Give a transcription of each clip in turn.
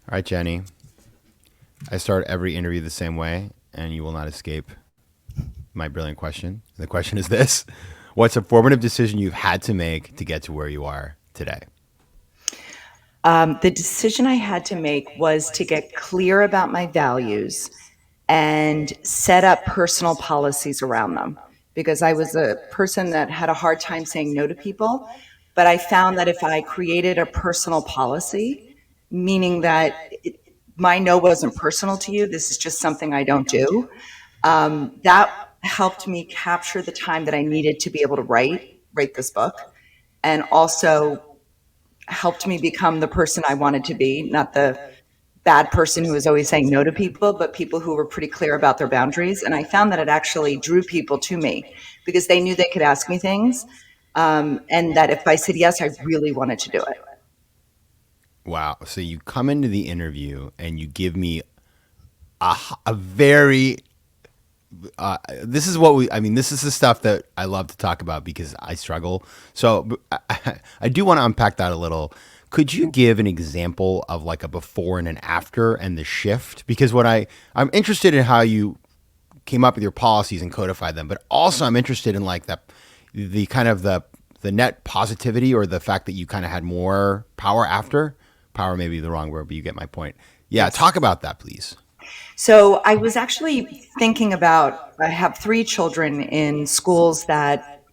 All right, Jenny. I start every interview the same way, and you will not escape my brilliant question. The question is this: what's a formative decision you've had to make to get to where you are today? The decision I had to make was to get clear about my values and set up personal policies around them because I was a person that had a hard time saying no to people. But I found that if I created a personal policy, meaning that my no wasn't personal to you, this is just something I don't do, that helped me capture the time that I needed to be able to write this book, and also helped me become the person I wanted to be, not the bad person who was always saying no to people, but people who were pretty clear about their boundaries. And I found that it actually drew people to me because they knew they could ask me things. And that if I said yes, I really wanted to do it. Wow. So you come into the interview and you give me a very this is what I mean, this is the stuff that I love to talk about because I struggle. So I do want to unpack that a little. Could you give an example of like a before and an after and the shift? Because I'm interested in how you came up with your policies and codified them, but also I'm interested in like the kind of the net positivity or the fact that you kind of had more power after. Power may be the wrong word, but you get my point. Yeah, Yes. talk about that, please. So I was actually thinking about, I have three children in schools that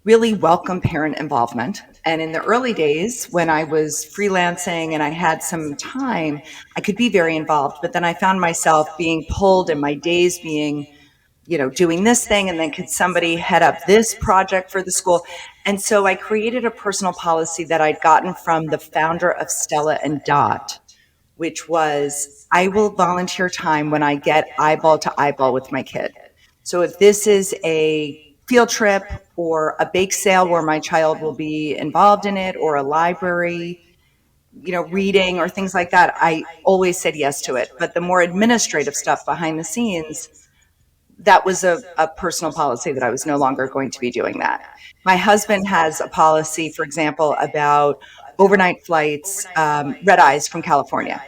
really welcome parent involvement. And in the early days, when I was freelancing and I had some time, I could be very involved. But then I found myself being pulled and my days being, doing this thing. And then could somebody head up this project for the school? And so I created a personal policy that I'd gotten from the founder of Stella and Dot, which was I will volunteer time when I get eyeball to eyeball with my kid. So if this is a field trip or a bake sale where my child will be involved in it, or a library, reading or things like that, I always said yes to it. But the more administrative stuff behind the scenes, that was a personal policy that I was no longer going to be doing that. My husband has a policy, for example, about overnight flights, red eyes from California.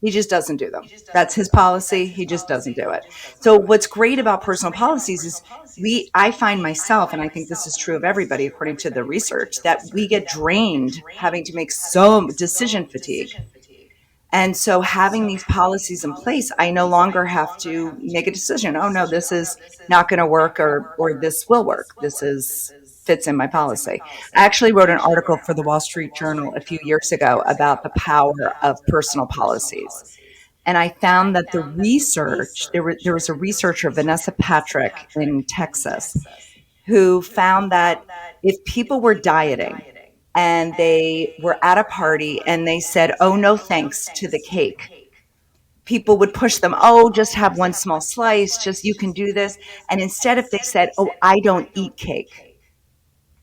He just doesn't do them. That's his policy. He just doesn't do it. So what's great about personal policies is I find myself, and I think this is true of everybody according to the research, that we get drained having to make so decision fatigue. And so having these policies in place, I no longer have to make a decision. Oh no, this is not going to work, or this will work. This is fits in my policy. I actually wrote an article for the Wall Street Journal a few years ago about the power of personal policies. And I found that the research, there was a researcher, Vanessa Patrick in Texas, who found that if people were dieting and they were at a party and they said, "Oh, no thanks to the cake," people would push them, "Oh, just have one small slice, just you can do this." And instead, if they said, "Oh, I don't eat cake,"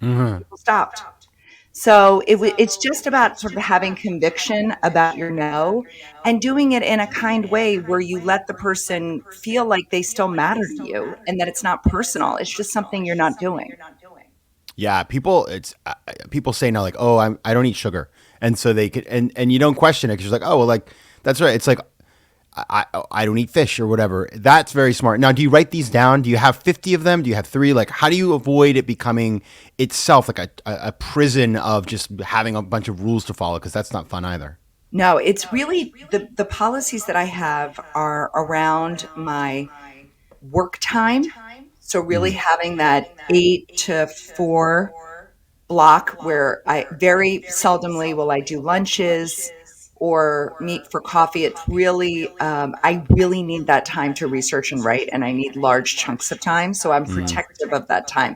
Mm-hmm. people stopped. So it's just about sort of having conviction about your no, and doing it in a kind way where you let the person feel like they still matter to you and that it's not personal. It's just something you're not doing. Yeah, people say now like, oh, I don't eat sugar, and so they could and you don't question it because you're like, oh, well, like that's right. It's like I don't eat fish or whatever. That's very smart. Now, do you write these down? Do you have 50 of them? Do you have three? Like, how do you avoid it becoming itself like a prison of just having a bunch of rules to follow? Because that's not fun either. No, it's really the policies that I have are around my work time. So really Mm-hmm. having that 8 to 4 block where I very seldomly will I do lunches or meet for coffee. It's really, I really need that time to research and write, and I need large chunks of time. So I'm protective of that time.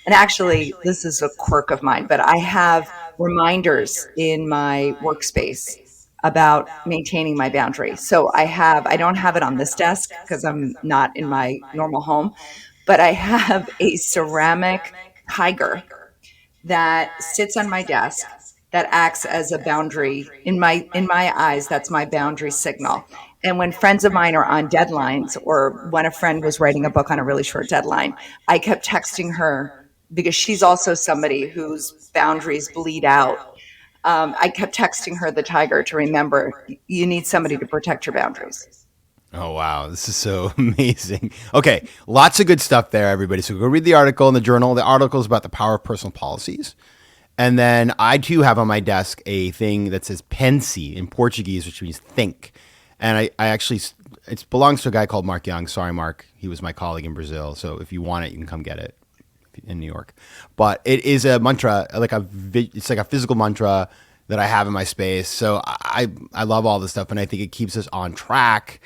And actually, this is a quirk of mine, but I have reminders in my workspace about maintaining my boundary. So I don't have it on this desk because I'm not in my normal home, but I have a ceramic tiger that sits on my desk that acts as a boundary in my eyes. That's my boundary signal. And when friends of mine are on deadlines, or when a friend was writing a book on a really short deadline, I kept texting her because she's also somebody whose boundaries bleed out. I kept texting her the tiger to remember you need somebody to protect your boundaries. Oh, wow. This is so amazing. Okay. Lots of good stuff there, everybody. So go read the article in the journal. The article is about the power of personal policies. And then I too have on my desk a thing that says pense in Portuguese, which means think. And I actually, it belongs to a guy called Mark Young. Sorry, Mark. He was my colleague in Brazil. So if you want it, you can come get it in New York. But it is a mantra, it's like a physical mantra that I have in my space. So I love all this stuff, and I think it keeps us on track.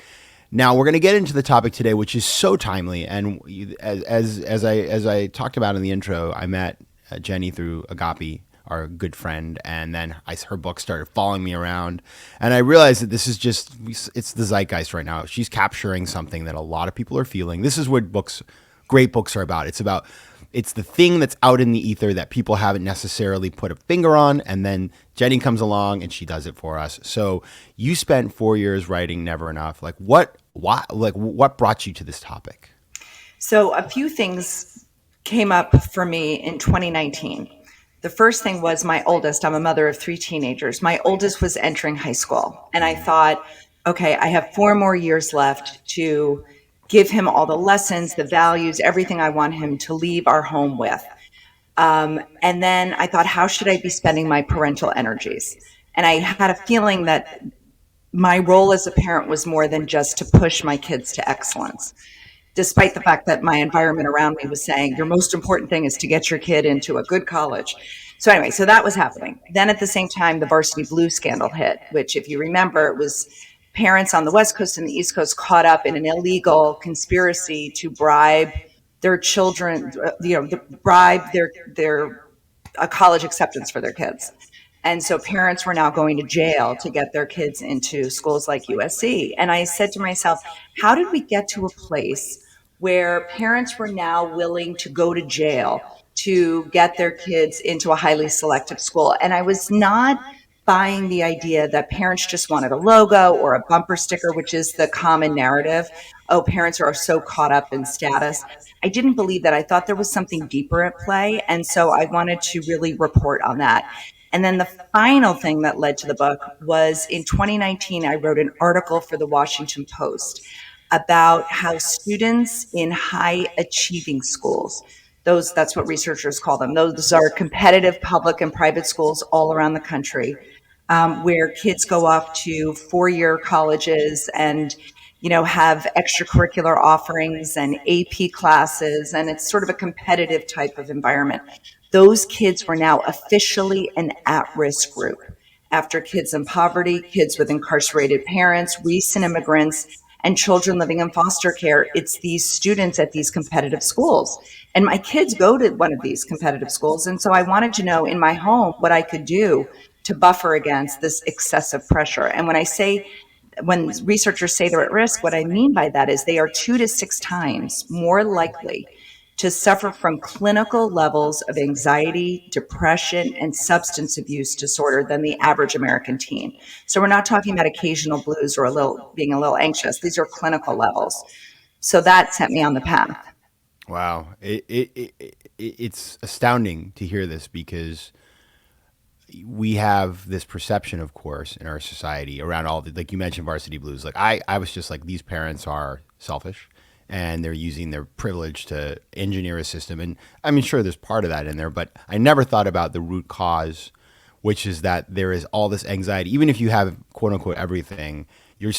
Now we're going to get into the topic today, which is so timely. And as I talked about in the intro, I met Jenny through Agape, our good friend, and then her book started following me around, and I realized that this is it's the zeitgeist right now. She's capturing something that a lot of people are feeling. This is what great books are about. It's the thing that's out in the ether that people haven't necessarily put a finger on, and then Jenny comes along and she does it for us. So you spent 4 years writing Never Enough. What brought you to this topic? So a few things came up for me in 2019. The first thing was my oldest. I'm a mother of three teenagers. My oldest was entering high school, and I thought, okay, I have 4 more years left to give him all the lessons, the values, everything I want him to leave our home with. And then I thought, how should I be spending my parental energies? And I had a feeling that my role as a parent was more than just to push my kids to excellence, despite the fact that my environment around me was saying, your most important thing is to get your kid into a good college. So anyway, so that was happening. Then at the same time, the Varsity Blues scandal hit, which if you remember, it was parents on the West Coast and the East Coast caught up in an illegal conspiracy to bribe their children, bribe their a college acceptance for their kids. And so parents were now going to jail to get their kids into schools like USC. And I said to myself, how did we get to a place where parents were now willing to go to jail to get their kids into a highly selective school? And I was not buying the idea that parents just wanted a logo or a bumper sticker, which is the common narrative. Oh, parents are so caught up in status. I didn't believe that. I thought there was something deeper at play. And so I wanted to really report on that. And then the final thing that led to the book was in 2019, I wrote an article for the Washington Post about how students in high achieving schools, that's what researchers call them. Those are competitive public and private schools all around the country, where kids go off to four-year colleges and have extracurricular offerings and AP classes, and it's sort of a competitive type of environment. Those kids were now officially an at-risk group. After kids in poverty, kids with incarcerated parents, recent immigrants, and children living in foster care, it's these students at these competitive schools. And my kids go to one of these competitive schools. And so I wanted to know in my home what I could do to buffer against this excessive pressure. And when researchers say they're at risk, what I mean by that is they are 2 to 6 times more likely to suffer from clinical levels of anxiety, depression, and substance abuse disorder than the average American teen. So we're not talking about occasional blues or being a little anxious. These are clinical levels. So that set me on the path. Wow. It's astounding to hear this because we have this perception, of course, in our society around like you mentioned, Varsity Blues. Like I was just like, these parents are selfish and they're using their privilege to engineer a system. And I mean, sure, there's part of that in there, but I never thought about the root cause, which is that there is all this anxiety. Even if you have quote unquote everything, you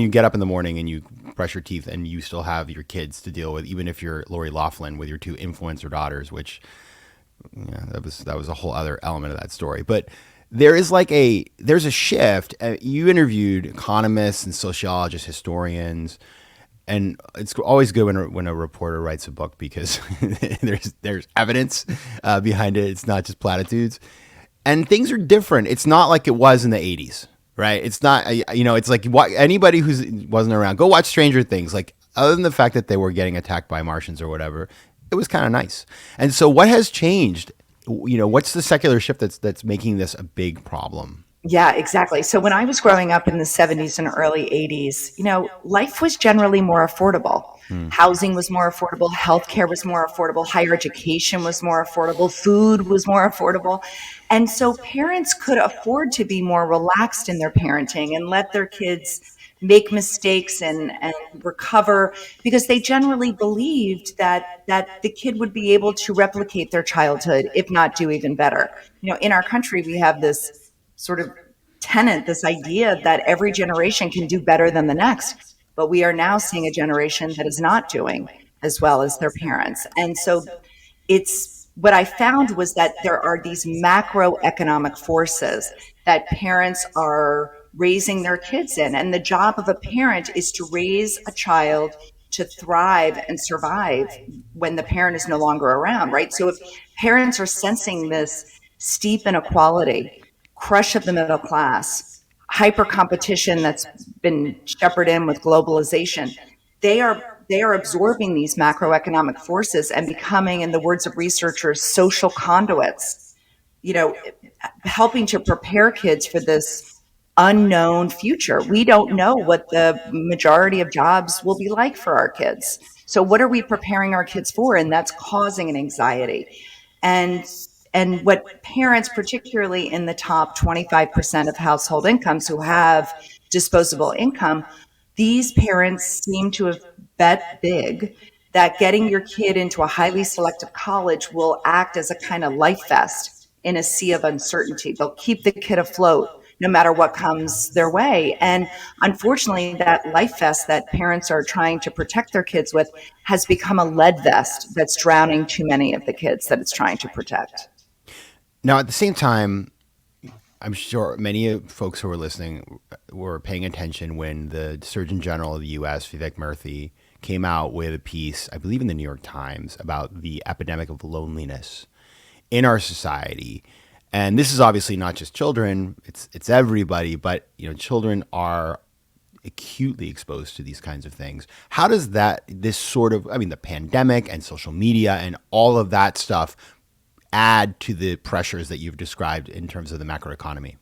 get up in the morning and you brush your teeth and you still have your kids to deal with, even if you're Lori Loughlin with your 2 influencer daughters, which that was a whole other element of that story. But there's a shift. You interviewed economists and sociologists, historians, and it's always good when a reporter writes a book because there's evidence behind it. It's not just platitudes, and things are different. It's not like it was in the 80s, right? It's not, it's like anybody who wasn't around, go watch Stranger Things. Like, other than the fact that they were getting attacked by Martians or whatever, it was kind of nice. And so what has changed? What's the secular shift that's making this a big problem? Yeah, exactly. So when I was growing up in the 70s and early 80s, life was generally more affordable. Hmm. Housing was more affordable, healthcare was more affordable, higher education was more affordable, food was more affordable. And so parents could afford to be more relaxed in their parenting and let their kids make mistakes and recover, because they generally believed that the kid would be able to replicate their childhood, if not do even better. In our country, we have this sort of tenet, this idea that every generation can do better than the next. But we are now seeing a generation that is not doing as well as their parents. And so it's what I found was that there are these macroeconomic forces that parents are raising their kids in. And the job of a parent is to raise a child to thrive and survive when the parent is no longer around, right? So if parents are sensing this steep inequality, crush of the middle class, hyper competition that's been shepherded in with globalization, they are absorbing these macroeconomic forces and becoming, in the words of researchers, social conduits, you know, helping to prepare kids for this unknown future. We don't know what the majority of jobs will be like for our kids. So what are we preparing our kids for? And that's causing an anxiety. And and what parents, particularly in the top 25% of household incomes who have disposable income, these parents seem to have bet big that getting your kid into a highly selective college will act as a kind of life vest in a sea of uncertainty. They'll keep the kid afloat no matter what comes their way. And unfortunately, that life vest that parents are trying to protect their kids with has become a lead vest that's drowning too many of the kids that it's trying to protect. Now, at the same time, I'm sure many folks who are listening were paying attention when the Surgeon General of the U.S., Vivek Murthy, came out with a piece, I believe in the New York Times, about the epidemic of loneliness in our society. And this is obviously not just children; it's everybody. But children are acutely exposed to these kinds of things. How does this sort of, I mean, the pandemic and social media and all of that stuff add to the pressures that you've described in terms of the macroeconomy?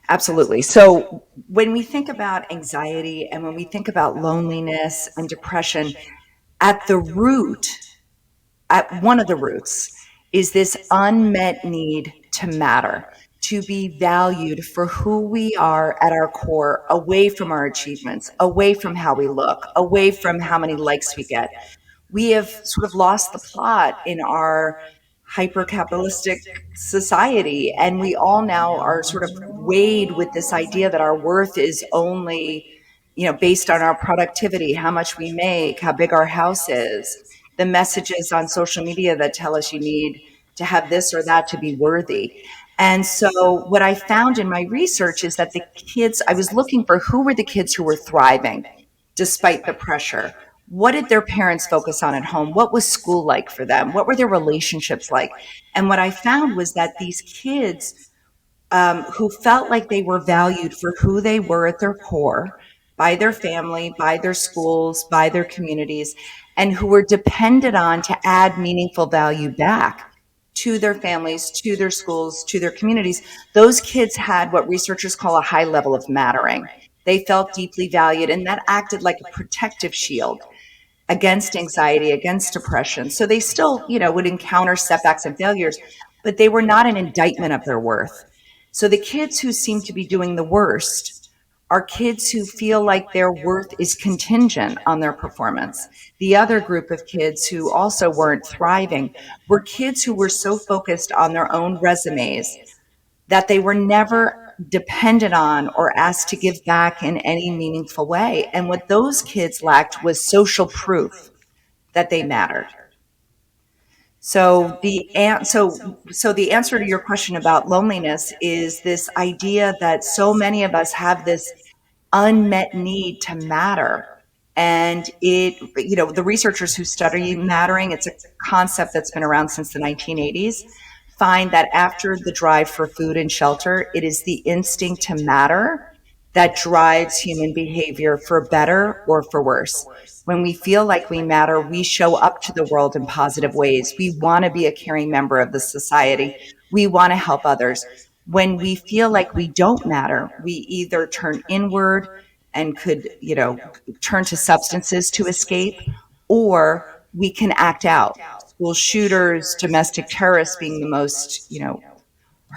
Absolutely. So when we think about anxiety and when we think about loneliness and depression, at the root, at one of the roots, is this unmet need to matter, to be valued for who we are at our core, away from our achievements, away from how we look, away from how many likes we get. We have sort of lost the plot in our hyper capitalistic society. And we all now are sort of weighed with this idea that our worth is only, based on our productivity, how much we make, how big our house is, the messages on social media that tell us you need to have this or that to be worthy. And so what I found in my research is that the kids, I was looking for who were the kids who were thriving despite the pressure. What did their parents focus on at home? What was school like for them? What were their relationships like? And what I found was that these kids who felt like they were valued for who they were at their core, by their family, by their schools, by their communities, and who were depended on to add meaningful value back to their families, to their schools, to their communities, those kids had what researchers call a high level of mattering. They felt deeply valued, and that acted like a protective shield against anxiety, against depression. So they still, would encounter setbacks and failures, but they were not an indictment of their worth. So the kids who seem to be doing the worst are kids who feel like their worth is contingent on their performance. The other group of kids who also weren't thriving were kids who were so focused on their own resumes that they were never dependent on or asked to give back in any meaningful way. And what those kids lacked was social proof that they mattered. So the answer to your question about loneliness is this idea that so many of us have this unmet need to matter. And the researchers who study mattering, it's a concept that's been around since the 1980s, find that after the drive for food and shelter, it is the instinct to matter that drives human behavior for better or for worse. When we feel like we matter, we show up to the world in positive ways. We want to be a caring member of the society. We want to help others. when we feel like we don't matter, we either turn inward and could, turn to substances to escape, or we can act out. School shooters, domestic terrorists being the most,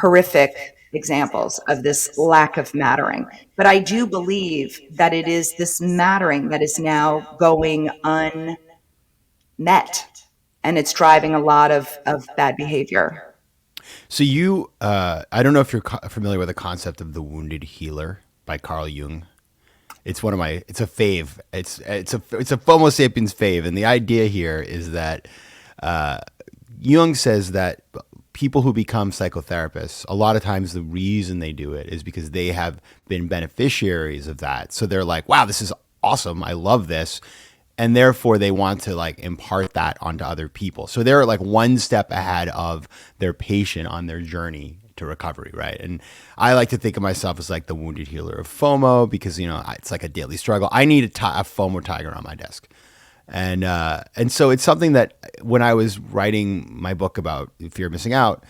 horrific examples of this lack of mattering. But I do believe that it is this mattering that is now going unmet, and it's driving a lot of bad behavior. So I don't know if you're familiar with the concept of the wounded healer by Carl Jung. It's one of my, it's a fave. It's a FOMO Sapiens fave, and the idea here is that Jung says that people who become psychotherapists, a lot of times the reason they do it is because they have been beneficiaries of that. So they're like, wow, this is awesome. I love this. And therefore they want to like impart that onto other people. So they're like one step ahead of their patient on their journey to recovery, right? And I like to think of myself as like the wounded healer of FOMO because, it's like a daily struggle. I need a FOMO tiger on my desk. And so it's something that when I was writing my book about fear of missing out,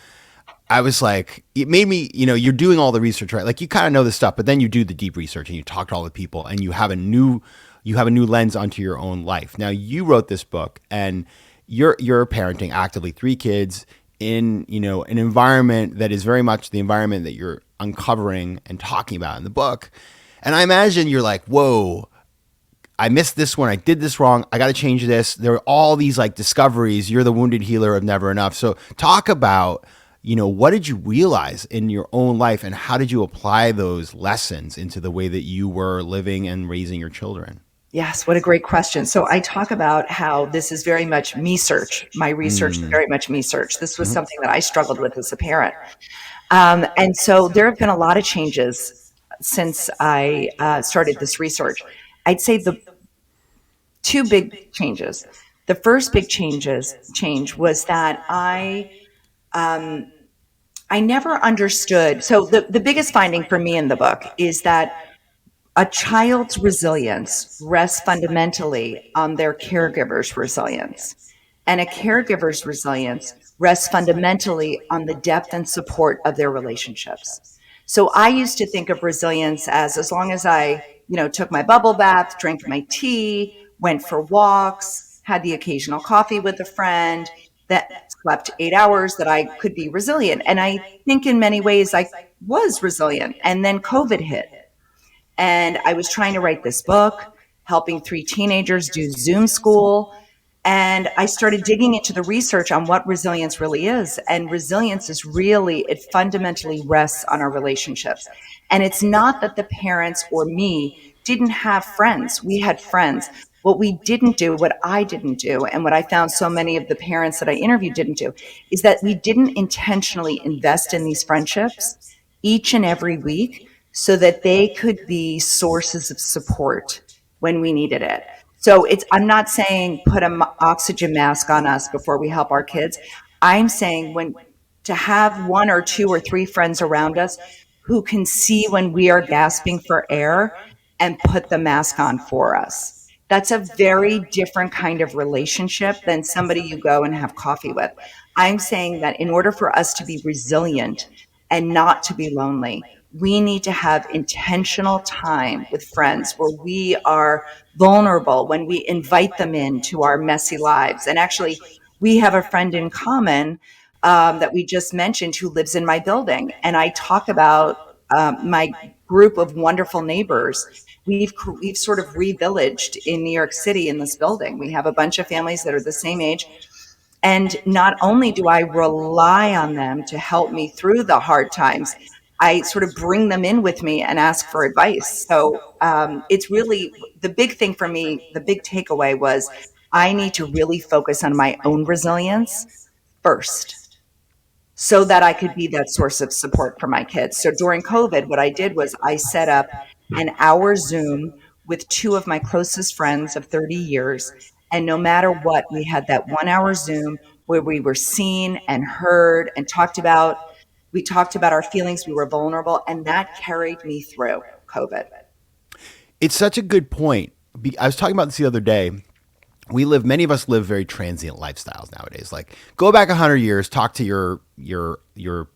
I was like, it made me, you're doing all the research, right? Like you kind of know this stuff, but then you do the deep research and you talk to all the people and you have a new lens onto your own life. Now you wrote this book and you're parenting actively 3 kids in, an environment that is very much the environment that you're uncovering and talking about in the book. And I imagine you're like, whoa, I missed this one. I did this wrong. I got to change this. There are all these like discoveries. You're the wounded healer of never enough. So talk about, what did you realize in your own life and how did you apply those lessons into the way that you were living and raising your children? Yes, what a great question. So I talk about how this is very much me search. My research is very much me search. This was something that I struggled with as a parent. And so there have been a lot of changes since I started this research. I'd say the 2 big changes. The first big change was that I never understood. So the biggest finding for me in the book is that a child's resilience rests fundamentally on their caregiver's resilience. And a caregiver's resilience rests fundamentally on the depth and support of their relationships. So I used to think of resilience as long as I, took my bubble bath, drank my tea, went for walks, had the occasional coffee with a friend, that slept 8 hours, that I could be resilient. And I think in many ways I was resilient. And then COVID hit. And I was trying to write this book, helping 3 teenagers do Zoom school. And I started digging into the research on what resilience really is. And resilience is really, it fundamentally rests on our relationships. And it's not that the parents or me didn't have friends. We had friends. What we didn't do, what I didn't do, and what I found so many of the parents that I interviewed didn't do, is that we didn't intentionally invest in these friendships each and every week so that they could be sources of support when we needed it. So I'm not saying put an oxygen mask on us before we help our kids. I'm saying to have 1 or 2 or 3 friends around us who can see when we are gasping for air and put the mask on for us. That's a very different kind of relationship than somebody you go and have coffee with. I'm saying that in order for us to be resilient and not to be lonely, we need to have intentional time with friends where we are vulnerable, when we invite them into our messy lives. And actually, we have a friend in common that we just mentioned who lives in my building. And I talk about my group of wonderful neighbors. We've sort of re-villaged in New York City in this building. We have a bunch of families that are the same age. And not only do I rely on them to help me through the hard times, I sort of bring them in with me and ask for advice. So it's really the big thing for me. The big takeaway was I need to really focus on my own resilience first so that I could be that source of support for my kids. So during COVID, what I did was I set up an hour Zoom with 2 of my closest friends of 30 years. And no matter what, we had that 1 hour Zoom where we were seen and heard and we talked about our feelings. We were vulnerable, and that carried me through COVID. It's such a good point. I was talking about this the other day. many of us live very transient lifestyles nowadays. Like, go back 100 years, talk to your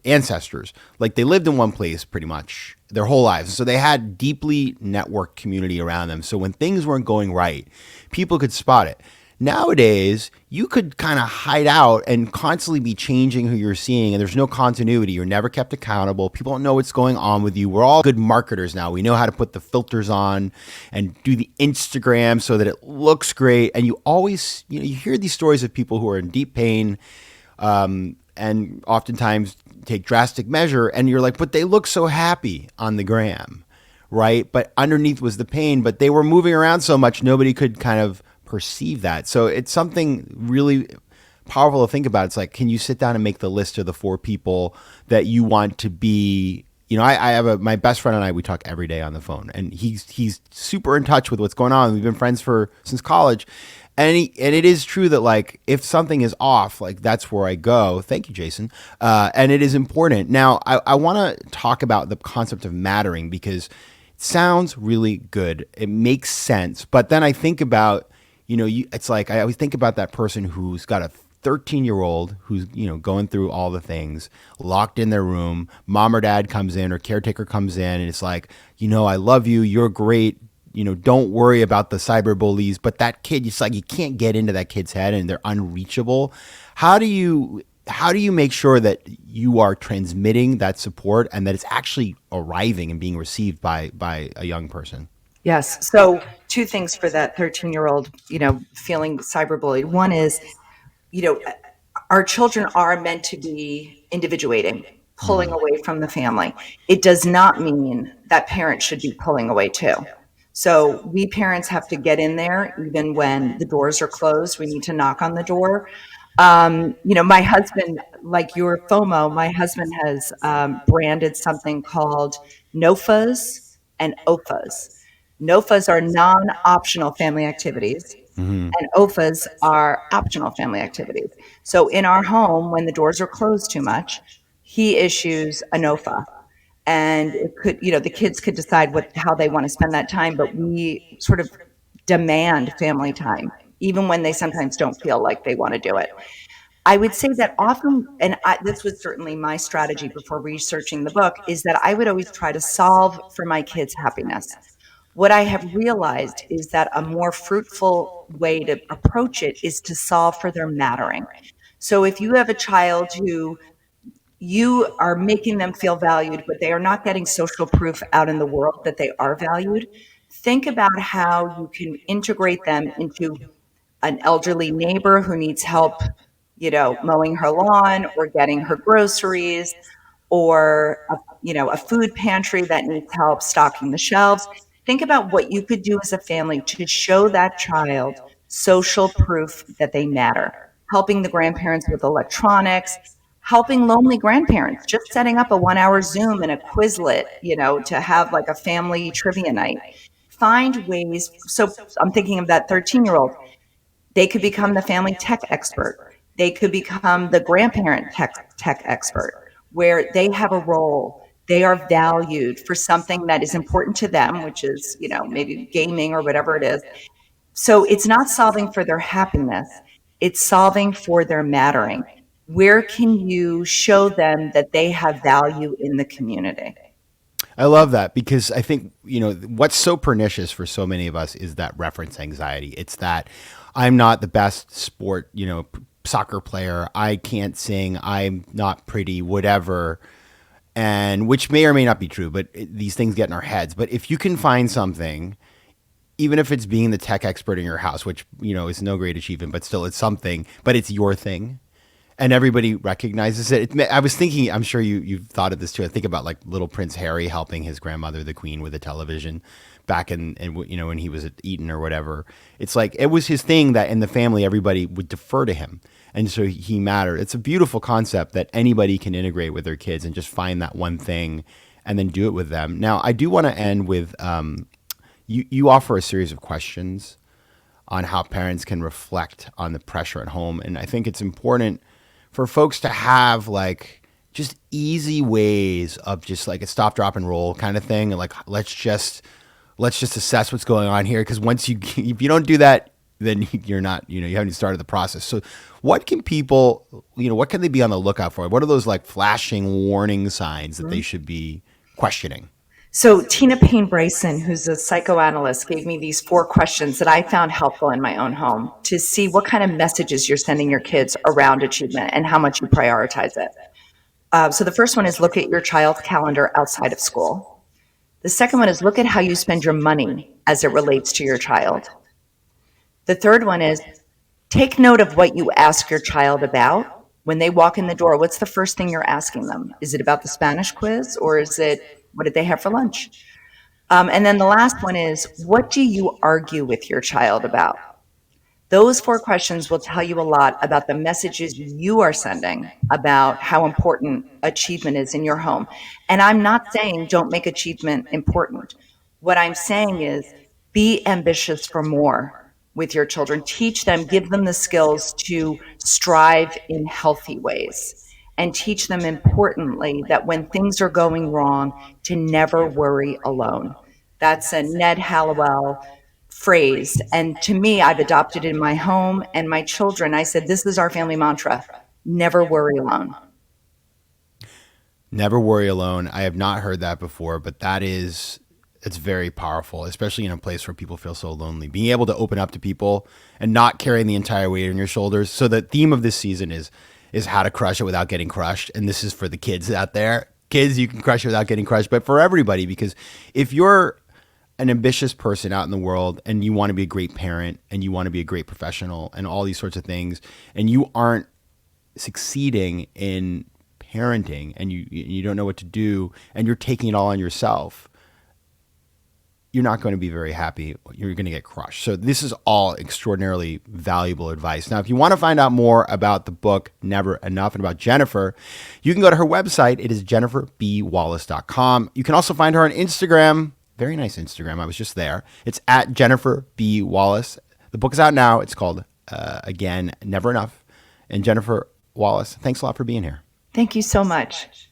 ancestors. Like, they lived in one place pretty much their whole lives. So they had deeply networked community around them. So when things weren't going right, people could spot it. Nowadays, you could kind of hide out and constantly be changing who you're seeing, and there's no continuity. You're never kept accountable. People don't know what's going on with you. We're all good marketers now. We know how to put the filters on and do the Instagram so that it looks great. And you always, you hear these stories of people who are in deep pain, and oftentimes take drastic measure, and you're like, but they look so happy on the gram, right? But underneath was the pain, but they were moving around so much, nobody could kind of perceive that. So it's something really powerful to think about. It's like, can you sit down and make the list of the 4 people that you want to be? I have my best friend and I, we talk every day on the phone, and he's super in touch with what's going on. We've been friends since college. And it is true that, like, if something is off, like, that's where I go. Thank you, Jason. And it is important. Now, I want to talk about the concept of mattering, because it sounds really good. It makes sense. But then I think about, it's like, I always think about that person who's got a 13-year-old who's, going through all the things, locked in their room. Mom or dad comes in, or caretaker comes in, and it's like, I love you. You're great. Don't worry about the cyber bullies. But that kid, it's like, you can't get into that kid's head, and they're unreachable. How do you make sure that you are transmitting that support and that it's actually arriving and being received by a young person? Yes. So 2 things for that 13-year-old, feeling cyberbullied. One is, you know, our children are meant to be individuating, pulling away from the family. It does not mean that parents should be pulling away too. So we parents have to get in there even when the doors are closed. We need to knock on the door. My husband, like your FOMO, my husband has branded something called NOFAs and OFAs. NOFAs are non-optional family activities, and OFAs are optional family activities. So in our home, when the doors are closed too much, he issues a NOFA. And it could, the kids could decide how they want to spend that time, but we sort of demand family time, even when they sometimes don't feel like they want to do it. I would say that often, and this was certainly my strategy before researching the book, is that I would always try to solve for my kids' happiness. What I have realized is that a more fruitful way to approach it is to solve for their mattering. So if you have a child who you are making them feel valued, but they are not getting social proof out in the world that they are valued, think about how you can integrate them into an elderly neighbor who needs help, mowing her lawn or getting her groceries, or a food pantry that needs help stocking the shelves. Think about what you could do as a family to show that child social proof that they matter. Helping the grandparents with electronics, helping lonely grandparents, just setting up a 1-hour Zoom and a Quizlet, to have like a family trivia night. Find ways. So I'm thinking of that 13-year-old. They could become the family tech expert. They could become the grandparent tech expert, where they have a role. They are valued for something that is important to them, which is, maybe gaming or whatever it is. So it's not solving for their happiness. It's solving for their mattering. Where can you show them that they have value in the community? I love that, because I think, what's so pernicious for so many of us is that reference anxiety. It's that I'm not the best soccer player. I can't sing. I'm not pretty, whatever. And which may or may not be true, but these things get in our heads. But if you can find something, even if it's being the tech expert in your house, which, is no great achievement, but still it's something, but it's your thing, and everybody recognizes it. I was thinking, I'm sure you've thought of this too. I think about like little Prince Harry helping his grandmother, the Queen, with a television back in when he was at Eton or whatever. It's like, it was his thing that in the family, everybody would defer to him. And so he mattered. It's a beautiful concept that anybody can integrate with their kids and just find that one thing and then do it with them. Now, I do want to end with, you offer a series of questions on how parents can reflect on the pressure at home. And I think it's important for folks to have like just easy ways of just like a stop, drop, and roll kind of thing. And like, let's just assess what's going on here. Because if you don't do that, then you're not, you haven't started the process. So what can people, what can they be on the lookout for? What are those like flashing warning signs that they should be questioning? So, Tina Payne Bryson, who's a psychoanalyst, gave me these 4 questions that I found helpful in my own home to see what kind of messages you're sending your kids around achievement and how much you prioritize it. So, the first one is look at your child's calendar outside of school. The second one is look at how you spend your money as it relates to your child. The third one is take note of what you ask your child about. When they walk in the door, what's the first thing you're asking them? Is it about the Spanish quiz, or is it what did they have for lunch? And then the last one is what do you argue with your child about? Those 4 questions will tell you a lot about the messages you are sending about how important achievement is in your home. And I'm not saying don't make achievement important. What I'm saying is be ambitious for more with your children. Teach them, give them the skills to strive in healthy ways. And teach them importantly that when things are going wrong, to never worry alone. That's a Ned Hallowell phrase. And to me, I've adopted it in my home and my children. I said, this is our family mantra: never worry alone. Never worry alone. I have not heard that before, but it's very powerful, especially in a place where people feel so lonely. Being able to open up to people and not carrying the entire weight on your shoulders. So the theme of this season is how to crush it without getting crushed. And this is for the kids out there. Kids, you can crush it without getting crushed, but for everybody, because if you're an ambitious person out in the world and you want to be a great parent and you want to be a great professional and all these sorts of things, and you aren't succeeding in parenting and you don't know what to do and you're taking it all on yourself, you're not going to be very happy. You're going to get crushed. So this is all extraordinarily valuable advice. Now, if you want to find out more about the book, Never Enough, and about Jennifer, you can go to her website. It is jenniferbwallace.com. You can also find her on Instagram. Very nice Instagram. I was just there. It's at Jennifer B. Wallace. The book is out now. It's called, again, Never Enough. And Jennifer Wallace, thanks a lot for being here. Thank you so much.